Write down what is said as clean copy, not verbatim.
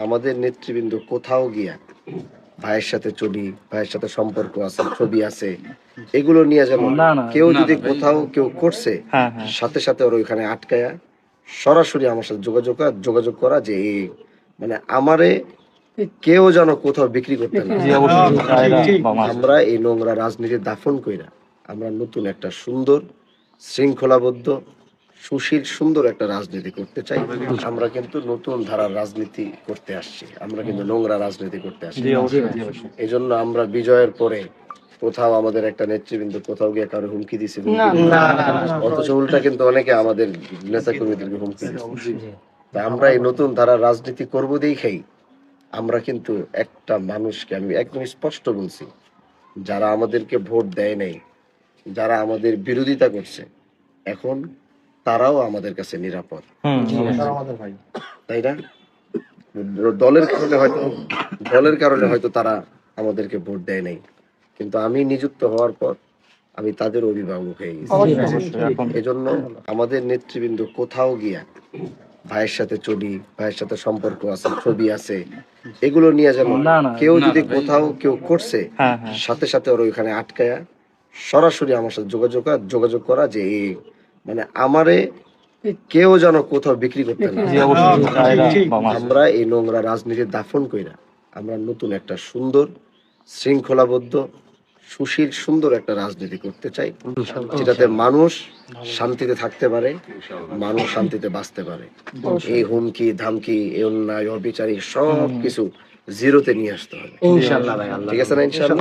আমাদের নেতৃবৃন্দ কোথাও গিয়া ভাইয়ের সাথে ছবি, ভাইয়ের সাথে সম্পর্ক আছে, ছবি আছে, এগুলো নিয়ে যেমন কেউ যদি কোথাও কেউ করছে, সাথে সাথে ওর ওইখানে আটকায়া সরাসরি আমার সাথে যোগাযোগ করা যে এই মানে আমারে কেউ যেন কোথাও বিক্রি করতে না। আমরা এই নোংরা রাজনীতি দাফন কইরা আমরা নতুন একটা সুন্দর শৃঙ্খলাবদ্ধ সুশীল সুন্দর একটা রাজনীতি করতে চাই। আমরা কিন্তু নতুন ধারার রাজনীতি করতে আসছি, আমরা কিন্তু নোংরা রাজনীতি করতে আসছি। এই জন্য আমরা বিজয়ের পরে কোথাও আমাদের একটা নেতৃবৃন্দ কোথাও গিয়ে কারো হুমকি দিছে, অথচ উল্টা কিন্তু অনেকে আমাদের নেতা কর্মীদেরকে হুমকি দিচ্ছে। তা আমরা এই নতুন ধারার রাজনীতি করবো দেখেই আমরা কিন্তু একটা মানুষকে, আমি একদম স্পষ্ট বলছি, যারা আমাদেরকে ভোট দেয় নাই, যারা আমাদের বিরোধিতা করছে, এখন তারাও আমাদের কাছে নিরাপদ, তাই না? দলের কারণে হয়তো তারা আমাদেরকে ভোট দেয় নাই, কিন্তু আমি নিযুক্ত হওয়ার পর আমি তাদের অভিভাবক হয়ে গেছি। এজন্য আমাদের নেতৃবৃন্দ কোথাও গিয়া ভাইয়ের সাথে ছবি, ভাইয়ের সাথে সম্পর্ক আছে, ছবি আছে, এগুলো নিয়ে যেমন কেউ যদি কোথাও কেউ করছে, সাথে সাথে ওর ওইখানে আটকায়া সরাসরি আমার সাথে যোগাযোগ করা যে এই মানে আমারে কেউ যেন কোথাও বিক্রি করতে না। আমরা এই নোংরা রাজনীতি দাফন কইরা আমরা নতুন একটা সুন্দর শৃঙ্খলাবদ্ধ সুশীল সুন্দর একটা রাজনীতি করতে চাই, যেটাতে মানুষ শান্তিতে থাকতে পারে, মানুষ শান্তিতে বাঁচতে পারে। এই হুমকি ধামকি, এই অন্যায় অবিচারী সব কিছু জিরোতে নিয়ে আসতে হবে। ঠিক আছে না? ইনশাআল্লাহ।